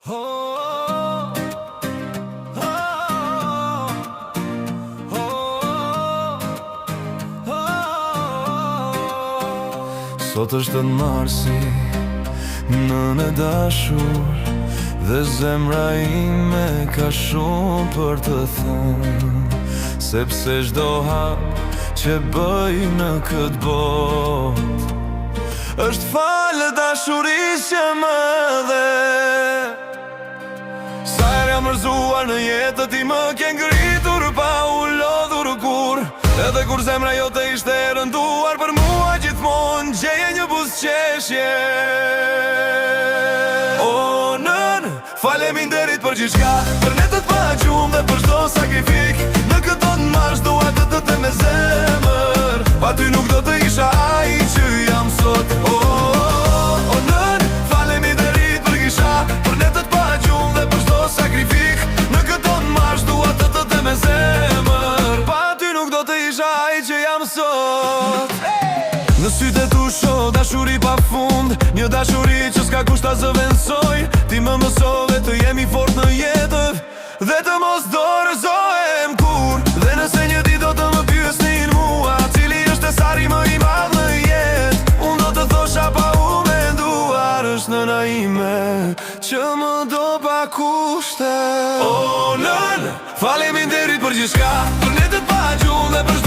Sot është të marsi, nënë e dashur, dhe zemra ime ka shumë për të thënë, sepse çdo hap që bëj në këtë botë është falë dashurisë që më dhe. Sa herë jam mërzuar në jetë të ti më ke ngritur pa u lodhur kur, edhe kur zemra jote ishte e rënduar për mua gjithmonë gjeje një buzëqeshje. O nën, faleminderit për gjithçka, për netët pa gjumë dhe për çdo sakrifik. Në këtë të marrësh dua të të me zemër, pa ty nuk do të isha ai që jam sot. O nën, faleminderit për gjithçka, për netët pa gjumë dhe për çdo sakrifik. Në këtë të marrësh dua të me zemër, pa ty nuk do të isha ai që jam sot. Në sytë e tu shoh dashuri pa fund, një dashuri që s'ka kushta zëvendësoj. Ti më mësove të jemi fort në jetë dhe të mos dorëzohem kur. Dhe nëse një ditë do të më pyesnin mua cili është esari më i madh në jetë, unë do të thosha pa u menduar është nëna ime që më do pa kushte. O nën, faleminderit për gjithçka, për netët pa gjumë dhe për